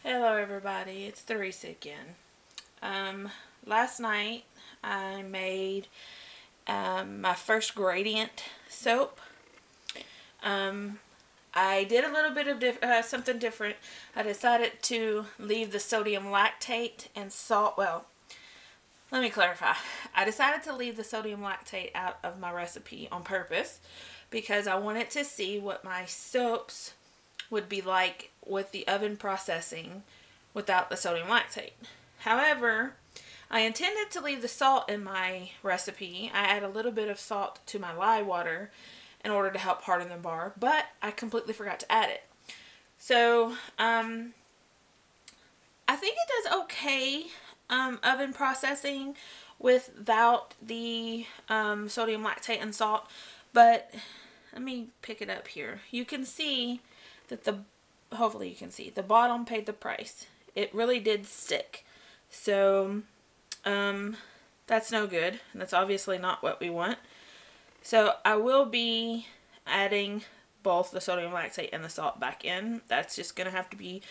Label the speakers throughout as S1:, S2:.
S1: Hello everybody, it's Theresa again. Last night I made my first gradient soap. I did a little bit of something different. I decided to leave the sodium lactate and salt, well, let me clarify. I decided to leave the sodium lactate out of my recipe on purpose because I wanted to see what my soaps would be like with the oven processing without the sodium lactate. However, I intended to leave the salt in my recipe. I add a little bit of salt to my lye water in order to help harden the bar, but I completely forgot to add it. So, I think it does okay oven processing without the sodium lactate and salt, but let me pick it up here. You can see that hopefully you can see, the bottom paid the price. It really did stick. So, that's no good. And that's obviously not what we want. So, I will be adding both the sodium lactate and the salt back in. That's just going to have to be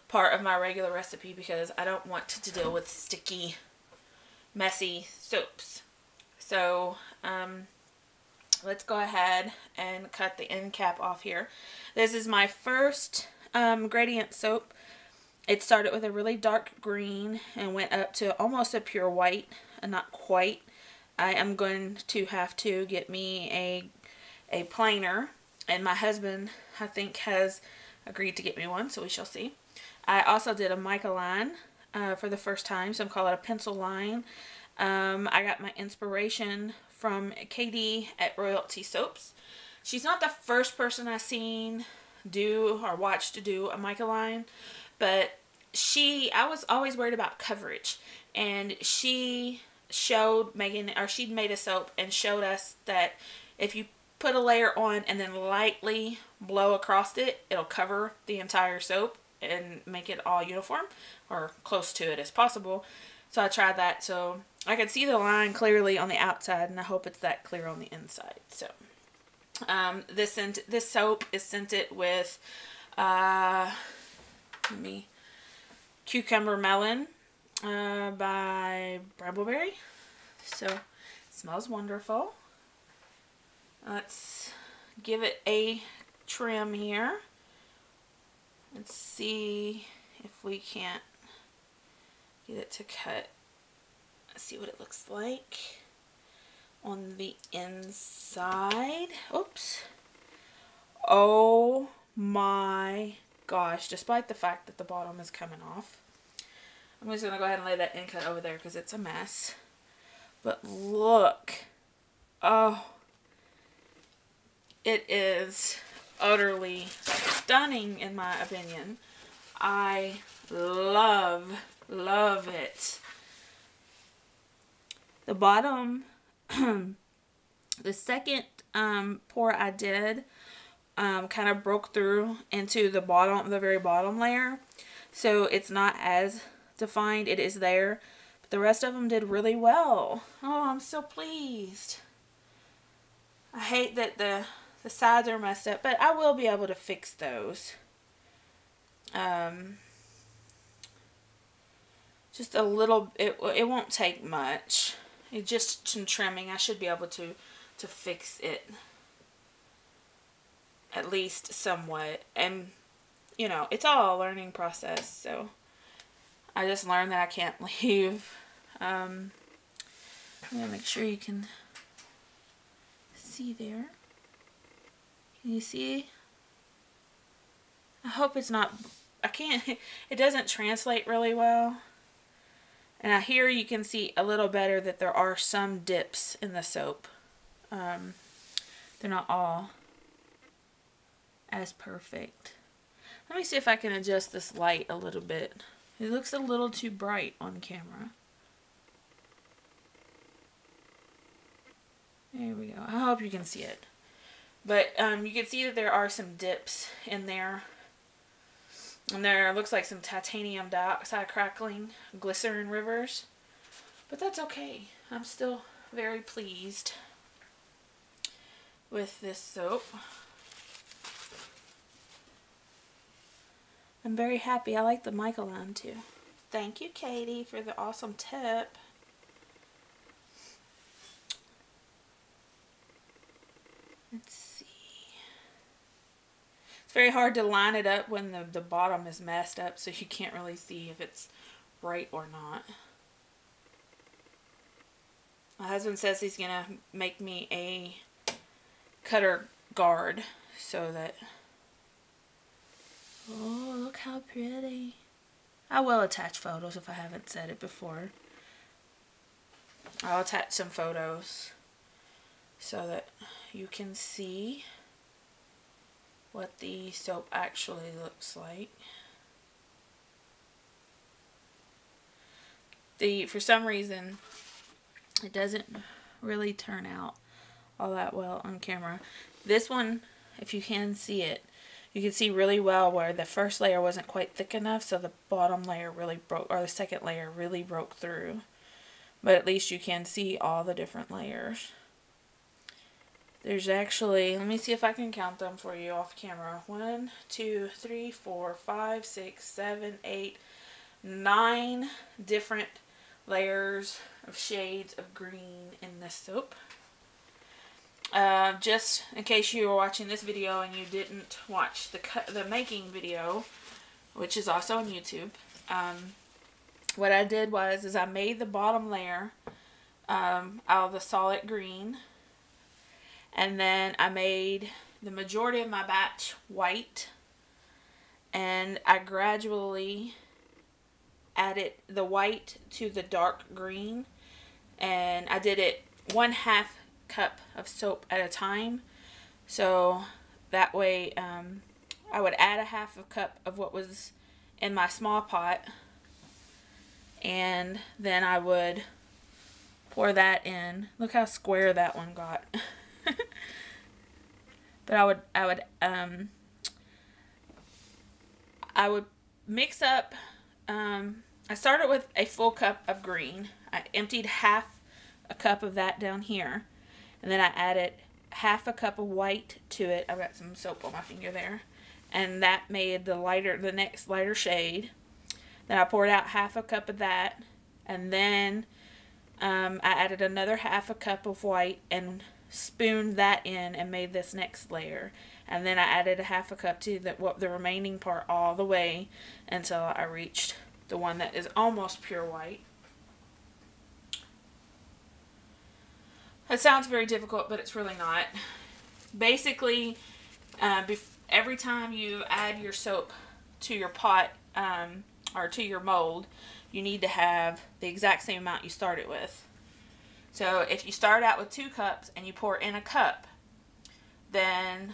S1: part of my regular recipe because I don't want to deal with sticky, messy soaps. So, let's go ahead and cut the end cap off here. This is my first gradient soap. It started with a really dark green and went up to almost a pure white, and not quite. I am going to have to get me a planer, and my husband, I think, has agreed to get me one, so we shall see. I also did a Mica line for the first time, so I'm calling it a pencil line. I got my inspiration from Katie at Royalty Soaps. She's not the first person I've seen do or watched do a Mica line, but I was always worried about coverage, and she'd made a soap and showed us that if you put a layer on and then lightly blow across it, it'll cover the entire soap and make it all uniform or close to it as possible. So I tried that, so I could see the line clearly on the outside, and I hope it's that clear on the inside. So this soap is scented with Cucumber Melon by Brambleberry. So it smells wonderful. Let's give it a trim here. Let's see if we can't get it to cut. Let's see what it looks like on the inside. Oops. Oh my gosh, despite the fact that the bottom is coming off. I'm just going to go ahead and lay that end cut over there because it's a mess. But look. Oh. It is utterly stunning in my opinion. I love it. The bottom, the second pour I did kind of broke through into the very bottom layer. So it's not as defined. It is there. But the rest of them did really well. Oh, I'm so pleased. I hate that the sides are messed up, but I will be able to fix those. Just a little, it won't take much. It's just some trimming. I should be able to fix it at least somewhat. And, you know, it's all a learning process, so I just learned that I can't leave. I'm going to make sure you can see there. Can you see? I hope it's not, it doesn't translate really well. And I hear you can see a little better that there are some dips in the soap. They're not all as perfect. Let me see if I can adjust this light a little bit. It looks a little too bright on camera. There we go. I hope you can see it. But you can see that there are some dips in there. And there looks like some titanium dioxide crackling, glycerin rivers. But that's okay. I'm still very pleased with this soap. I'm very happy. I like the Mica line too. Thank you, Katie, for the awesome tip. Let's see. It's very hard to line it up when the bottom is messed up, so you can't really see if it's right or not. My husband says he's gonna make me a cutter guard so that... Oh, look how pretty. I will attach photos if I haven't said it before. I'll attach some photos so that you can see what the soap actually looks like. For some reason, it doesn't really turn out all that well on camera. This one, if you can see it, you can see really well where the first layer wasn't quite thick enough, so the bottom layer really broke, or the second layer really broke through. But at least you can see all the different layers. There's actually, let me see if I can count them for you off camera. 1, 2, 3, 4, 5, 6, 7, 8, 9 different layers of shades of green in this soap. Just in case you were watching this video and you didn't watch the making video, which is also on YouTube, what I did was I made the bottom layer out of the solid green, and then I made the majority of my batch white, and I gradually added the white to the dark green, and I did it 1/2 cup of soap at a time, so that way I would add a 1/2 cup of what was in my small pot, and then I would pour that in. Look how square that one got. But I would mix up. I started with a full cup of green. I emptied 1/2 cup of that down here, and then I added 1/2 cup of white to it. I've got some soap on my finger there, and that made the next lighter shade. Then I poured out 1/2 cup of that, and then I added another 1/2 cup of white and spooned that in and made this next layer. And then I added a 1/2 cup to the remaining part all the way until I reached the one that is almost pure white. It sounds very difficult, but it's really not. Basically, every time you add your soap to your pot or to your mold, you need to have the exact same amount you started with. So if you start out with 2 cups and you pour in a cup, then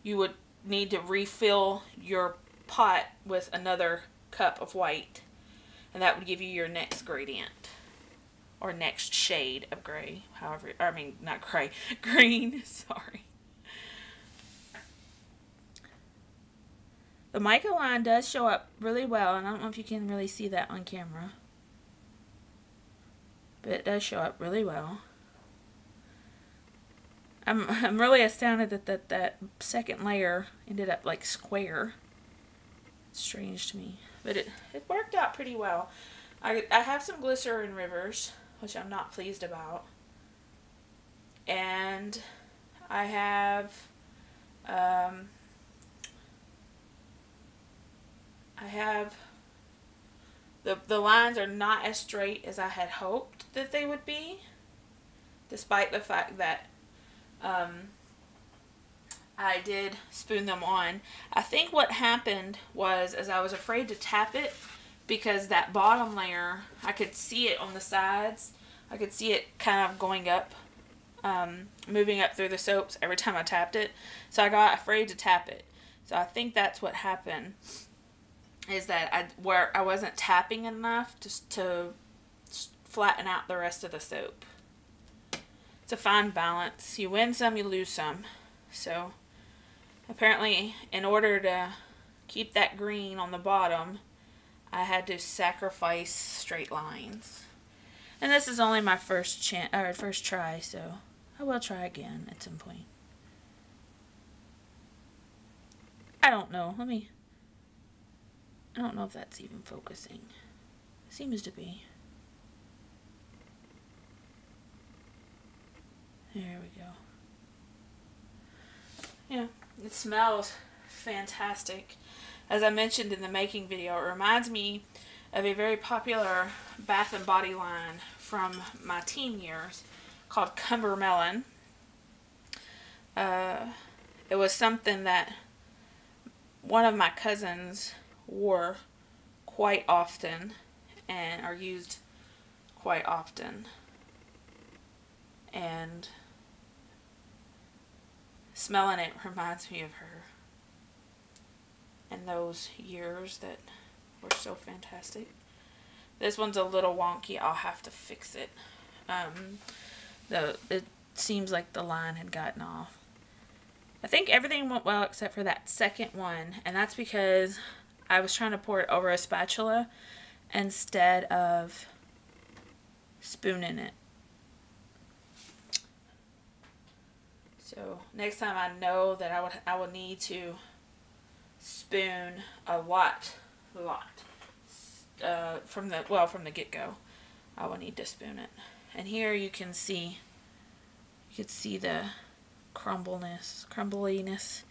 S1: you would need to refill your pot with another cup of white, and that would give you your next gradient or next shade of gray. However, I mean not gray, green. Sorry. The Mica line does show up really well, and I don't know if you can really see that on camera, but it does show up really well. I'm really astounded that second layer ended up like square. It's strange to me, but it worked out pretty well. I have some glycerin rivers, which I'm not pleased about, and I have the lines are not as straight as I had hoped that they would be, despite the fact that I did spoon them on. I think what happened was, as I was afraid to tap it, because that bottom layer, I could see it on the sides. I could see it kind of going up, moving up through the soaps every time I tapped it. So I got afraid to tap it. So I think that's what happened, is that I wasn't tapping enough to flatten out the rest of the soap. It's a fine balance. You win some, you lose some. So apparently, in order to keep that green on the bottom, I had to sacrifice straight lines. And this is only my first try, so I will try again at some point. I don't know. I don't know if that's even focusing. Seems to be. There we go. Yeah, it smells fantastic. As I mentioned in the making video, it reminds me of a very popular Bath and Body line from my teen years called Cucumber Melon. It was something that one of my cousins wore quite often and are used quite often, and smelling it reminds me of her and those years that were so fantastic. This one's a little wonky. I'll have to fix it. It seems like the line had gotten off. I think everything went well except for that second one, and that's because I was trying to pour it over a spatula instead of spooning it. So next time I know that I would need to spoon a lot from the get-go. I will need to spoon it. And here you can see the crumbliness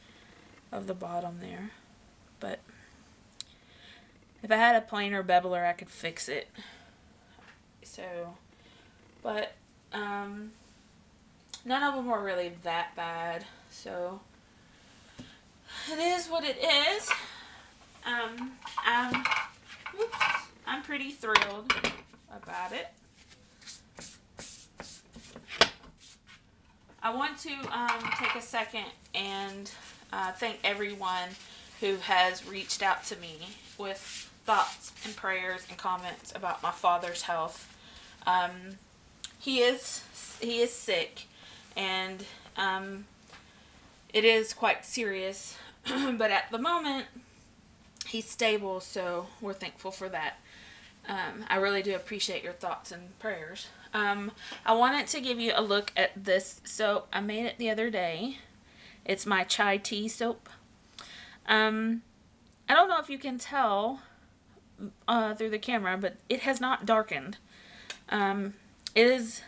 S1: of the bottom there. But if I had a planer beveler, I could fix it. So, but none of them were really that bad. So it is what it is. I'm pretty thrilled about it. I want to take a second and thank everyone who has reached out to me with thoughts and prayers and comments about my father's health. He is sick, and it is quite serious, but at the moment he's stable, so we're thankful for that. I really do appreciate your thoughts and prayers. I wanted to give you a look at this soap. I made it the other day. It's my chai tea soap. I don't know if you can tell through the camera, but it has not darkened. It is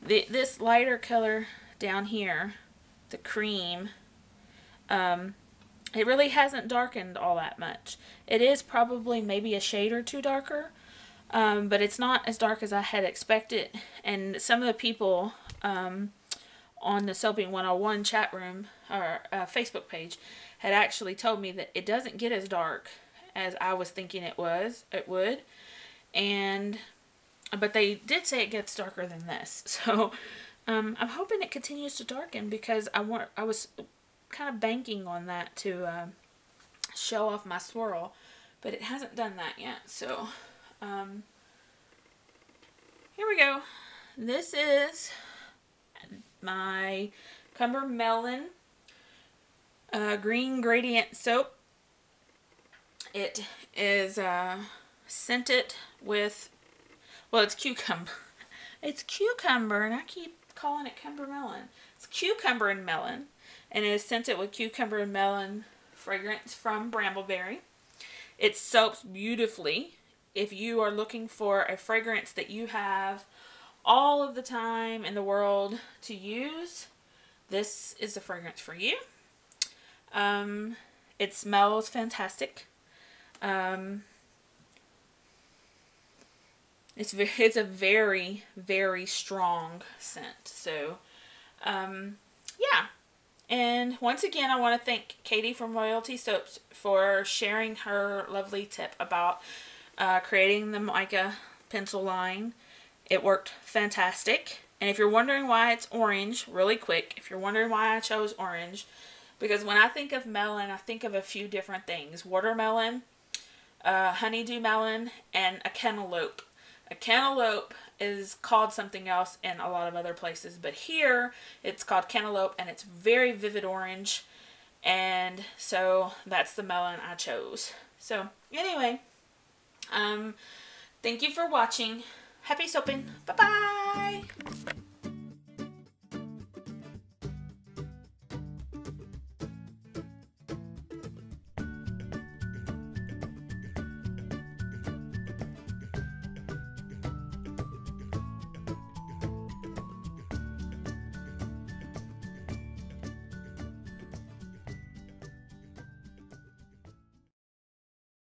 S1: this lighter color down here, the cream. It really hasn't darkened all that much. It is probably maybe a shade or two darker, but it's not as dark as I had expected. And some of the people on the Soaping 101 chat room or Facebook page had actually told me that it doesn't get as dark as I was thinking it would. But they did say it gets darker than this. So I'm hoping it continues to darken, because I was kind of banking on that to show off my swirl, but it hasn't done that yet. So here we go. This is my Cucumber Melon green gradient soap. It is scented with, well, it's cucumber. It's cucumber, and I keep calling it Cucumber Melon. It's cucumber and melon, and it is scented with cucumber and melon fragrance from Brambleberry. It soaps beautifully. If you are looking for a fragrance that you have all of the time in the world to use, this is the fragrance for you. It smells fantastic. It's a very, very strong scent. So, yeah. And once again, I want to thank Katie from Royalty Soaps for sharing her lovely tip about creating the Mica pencil line. It worked fantastic. And if you're wondering why it's orange, really quick, if you're wondering why I chose orange, because when I think of melon, I think of a few different things. Watermelon, honeydew melon, and a cantaloupe. A cantaloupe is called something else in a lot of other places, but here it's called cantaloupe, and it's very vivid orange, and so that's the melon I chose. So anyway, thank you for watching. Happy soaping. Bye bye.